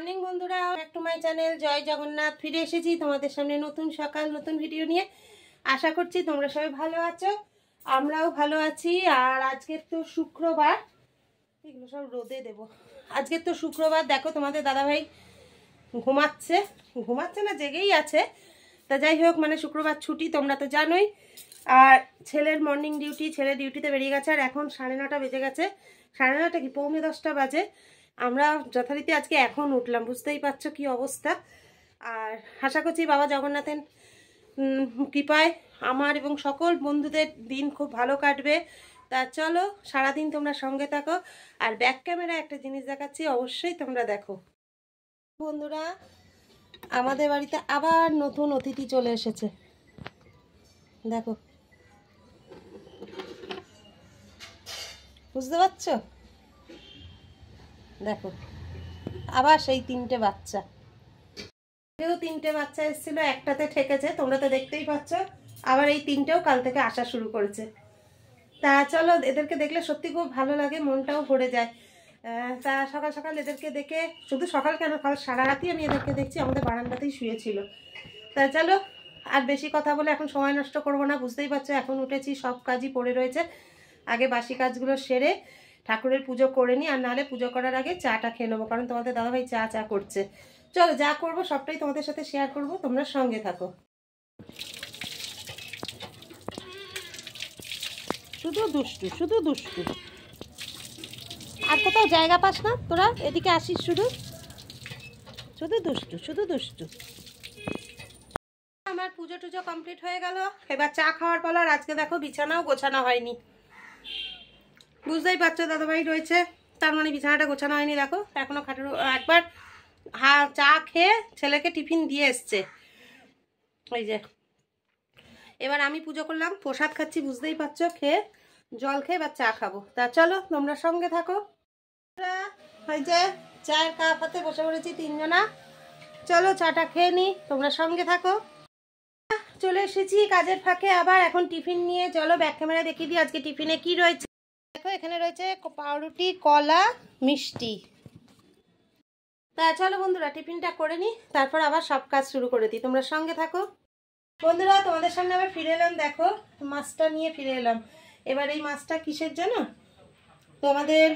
Morning বন্ধুরা, back to my channel জয় জগন্নাথ। ফিরে এসেছি তোমাদের সামনে নতুন সকাল নতুন ভিডিও নিয়ে। আশা করছি তোমরা সবাই ভালো আছো, আমরাও ভালো আছি। আর আজকে তো শুক্রবার, এগুলো সব রোদে দেব। আজকে তো শুক্রবার, দেখো তোমাদের দাদাভাই ঘুমাচ্ছে ঘুমাচ্ছে না, জেগেই আছে। তা যাই হোক, মানে শুক্রবার ছুটি তোমরা তো জানোই। আর ছেলের মর্নিং ডিউটি, ছেলে ডিউটিতে বেরিয়ে গেছে। আর এখন 9:30 বেজে গেছে, 9:30 কি 9:45 বাজে। আমরা যথারীতি আজকে এখন উঠলাম, বুঝতেই পারছো কি অবস্থা। আর আশা করছি বাবা জগন্নাথের কৃপায় আমার এবং সকল বন্ধুদের দিন খুব ভালো কাটবে। তা চলো, সারাদিন তোমরা সঙ্গে থাকো। আর ব্যাক ক্যামেরায় একটা জিনিস দেখাচ্ছি, অবশ্যই তোমরা দেখো। বন্ধুরা, আমাদের বাড়িতে আবার নতুন অতিথি চলে এসেছে, দেখো, বুঝতে পারছো? দেখো, আবার সেই 3টে বাচ্চা। যেহেতু 3টে বাচ্চা এসেছিল, একটাতে ঠেকেছে, তোমরা তো দেখতেই পাচ্ছ। আবার এই 3টেও কাল থেকে আসা শুরু করেছে। তা চলো, এদেরকে দেখলে সত্যি খুব ভালো লাগে, মনটাও ভরে যায়। তা সকাল সকাল এদেরকে দেখে, শুধু সকাল কেন, কাল সারা রাতই আমি এদেরকে দেখছি, আমাদের বারান্দাতেই শুয়েছিল। তা চলো, আর বেশি কথা বলে এখন সময় নষ্ট করবো না। বুঝতেই পারছো, এখন উঠেছি, সব কাজই পড়ে রয়েছে। আগে বাসি কাজগুলো সেরে ঠাকুরের পুজো করে নিই, আর নাহলে পুজো করার আগে চাটা খেয়ে নেবো, কারণ তোমাদের দাদাভাই চা করছে। চলো, যা করবো সবটাই তোমাদের সাথে শেয়ার করবো, তোমরা সঙ্গে থাকো। শুধু দুষ্টু, শুধু দুষ্টু। আর কোথাও জায়গা পাস না তোরা, এদিকে আসিস শুধু, শুধু দুষ্টু, শুধু দুষ্টু। আমার পুজো টুজো কমপ্লিট হয়ে গেল, এবার চা খাওয়ার পালা। আর আজকে দেখো বিছানাও গোছানো হয়নি, বুঝতেই পারছো দাদাভাই রয়েছে, তার মানে বিছানাটা গোছানো হয়নি। দেখো এখনো খাটের একবার চা খেয়ে ছেলেকে টিফিন দিয়ে এসছে, ওই যে। এবার আমি পুজো করলাম, প্রসাদ খাচ্ছি, বুঝতেই পারছো, খেয়ে জল খেয়ে এবার চা খাবো। তা চলো তোমরা সঙ্গে থাকো। ওই যে চায়ের কাপ হাতে বসে পড়েছি 3জনা, চলো চাটা খেয়ে নি, তোমরা সঙ্গে থাকো। চলে এসেছি কাজের ফাঁকে আবার, এখন টিফিন নিয়ে। চলো ব্যাক ক্যামেরা দেখিয়ে দিই আজকে টিফিনে কি রয়েছে। দেখো, এখানে রয়েছে পাউরুটি, কলা, মিষ্টি। তা চলো বন্ধুরা, টিফিনটা করে নিই, তারপর আবার সব কাজ শুরু করে দিই, তোমরা সঙ্গে থাকো। বন্ধুরা, তোমাদের সামনে আবার ফিরে এলাম, দেখো মাছটা নিয়ে ফিরে এলাম। এবার এই মাছটা কিসের জন্য, তোমাদের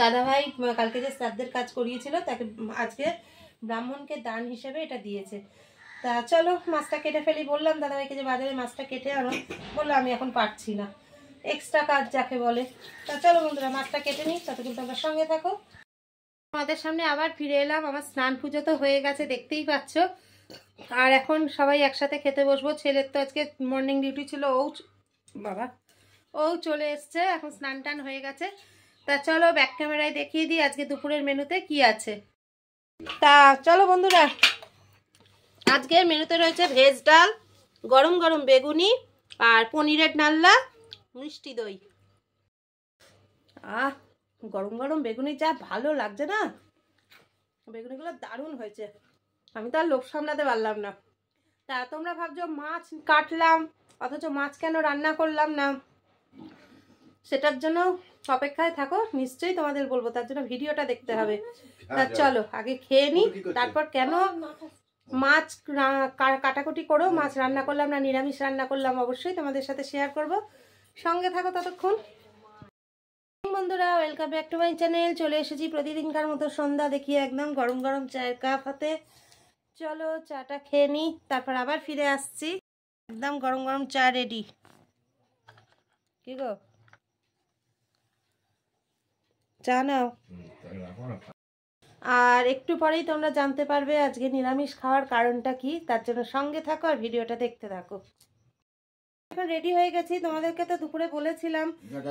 দাদাভাই কালকে যে শ্রাদ্ধের কাজ করিয়েছিল, তাকে আজকে ব্রাহ্মণকে দান হিসেবে এটা দিয়েছে। তা চলো মাছটা কেটে ফেলি। বললাম দাদাভাইকে যে বাজারে মাছটা কেটে আনো, বললো আমি এখন পারছি না, এক্সট্রা কাজ যাকে বলে। তা চলো বন্ধুরা, মাছটা কেটে নিই, ততক্ষণ তোমরা সঙ্গে থাকো। আমাদের সামনে আবার ফিরে এলাম, আমার স্নান পুজো তো হয়ে গেছে, দেখতেই পাচ্ছ। আর এখন সবাই একসাথে খেতে বসবো। ছেলের তো আজকে মর্নিং ডিউটি ছিল, ও চলে এসছে, এখন স্নান টান হয়ে গেছে। তা চলো ব্যাক ক্যামেরায় দেখিয়ে দিই আজকে দুপুরের মেনুতে কি আছে। তা চলো বন্ধুরা, আজকের মেনুতে রয়েছে ভেজ ডাল, গরম গরম বেগুনি, আর পনিরের ডালনা, মিষ্টি দই। আহ, গরম গরম বেগুনি যা ভালো লাগছে না, বেগুনিগুলো দারুণ হয়েছে। আমি তো আর লোভ সামলাতে পারলাম না। তা তোমরা ভাবছো মাছ কাটলাম, অথচ মাছ কেন রান্না করলাম না, সেটার জন্য অপেক্ষায় থাকো, নিশ্চয়ই তোমাদের বলবো, তার জন্য ভিডিওটা দেখতে হবে। তা চলো আগে খেয়ে নিই, তারপর কেন মাছ কাটাকুটি করো, মাছ রান্না করলাম না নিরামিষ রান্না করলাম, অবশ্যই তোমাদের সাথে শেয়ার করব, সঙ্গে থাকো ততক্ষণ। বন্ধুরা, welcome back to my channel. চলে এসেছি প্রতিদিনকার মতো সন্ধ্যা দেখিয়ে, একদম গরম গরম চায়ের কাপ হাতে। চলো চাটা খেয়ে নিই, তারপর আবার ফিরে আসছি। একদম গরম গরম চা রেডি। কি গো, চা নাও। আর একটু পরেই তোমরা জানতে পারবে আজকে নিরামিষ খাওয়ার কারণটা কি, তার জন্য সঙ্গে থাকো আর ভিডিওটা দেখতে থাকো। এখন রেডি হয়ে গেছি, তোমাদেরকে তো দুপুরে বলেছিলাম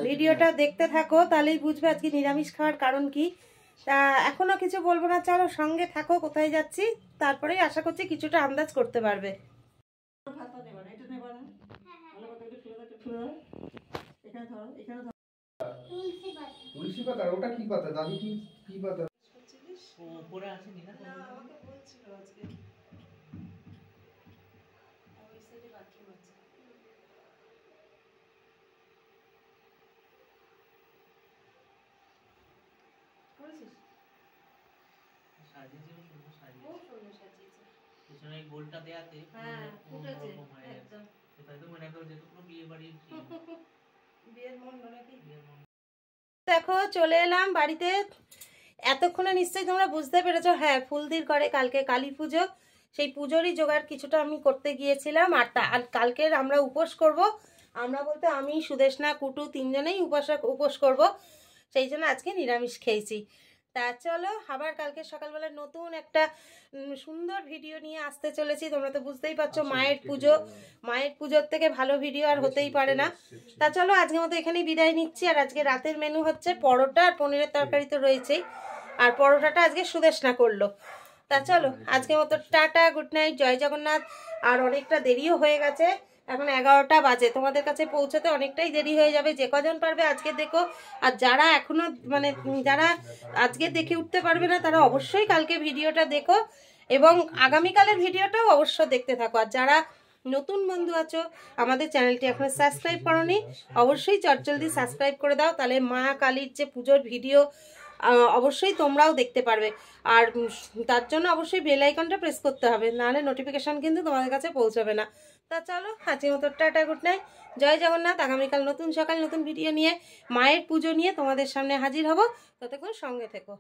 ভিডিওটা দেখতে থাকো, তাহলেই বুঝবে আজকে নিরামিষ খাওয়ার কারণ কি। তা এখনো কিছু বলবো না, চলো সঙ্গে থাকো, কোথায় যাচ্ছি তারপরেই আশা করছি কিছুটা আন্দাজ করতে পারবে। তুলসী পাতা, ওটা কি পাতা দাদি, কি পাতা উপরে আছে না? আমাকে বলছিল আজকে ওই সাইডে বাথরুম আছে। করেছিস? খুব সুন্দর সাজিয়েছে। পিছনে এই গোলটা দেয়াতে হ্যাঁ ফুটেছে একদম সেটাই তো মনে করো যে পুরো বিয়ে বাড়ির বিয়ের মণ্ডপ নাকি। দেখো চলে এলাম বাড়িতে। এতক্ষণে নিশ্চয়ই তোমরা বুঝতে পেরেছো, হ্যাঁ ফুলদির করে কালকে কালী পুজো, সেই পুজোরই জোগাড় কিছুটা আমি করতে গিয়েছিলাম। আর কালকের আমরা উপোস করব, আমরা বলতে আমি সুদেশনা কুটু তিনজনেই উপোস করব, সেই জন্য আজকে নিরামিষ খেয়েছি। তা চলো আবার কালকে সকালবেলা নতুন একটা সুন্দর ভিডিও নিয়ে আসতে চলেছি। তোমরা তো বুঝতেই পারছো মায়ের পুজোর থেকে ভালো ভিডিও আর হতেই পারে না। তা চলো আজকের মতো এখানেই বিদায় নিচ্ছি। আর আজকে রাতের মেনু হচ্ছে পরোটা আর পনিরের তরকারি তো রয়েছেই, আর পরোটাটা আজকে সুদেশনা করলো। তা চলো আজকের মতো টাটা, গুড নাইট, জয় জগন্নাথ। আর অনেকটা দেরিও হয়ে গেছে, এখন 11টা বাজে, তোমাদের কাছে পৌঁছতে অনেকটাই দেরি হয়ে যাবে। যে কজন পারবে আজকে দেখো, আর যারা এখনো মানে যারা আজকে দেখে উঠতে পারবে না তারা অবশ্যই কালকে ভিডিওটা দেখো, এবং আগামীকালের ভিডিওটাও অবশ্য দেখতে থাকো। আর যারা নতুন বন্ধু আছো আমাদের চ্যানেলটি এখনো সাবস্ক্রাইব করোনি, অবশ্যই চটজলদি সাবস্ক্রাইব করে দাও, তাহলে মা কালীর যে পুজোর ভিডিও অবশ্যই তোমরাও দেখতে পারবে। আর তার জন্য অবশ্যই বেল আইকনটা প্রেস করতে হবে, নাহলে নোটিফিকেশান কিন্তু তোমাদের কাছে পৌঁছাবে না। তা চলো আজকের মতো টাটা, গুড নাইট, জয় জগন্নাথ। আগামীকাল নতুন সকাল নতুন ভিডিও নিয়ে মায়ের পুজো নিয়ে তোমাদের সামনে হাজির হব, ততক্ষণ সঙ্গে থেকো।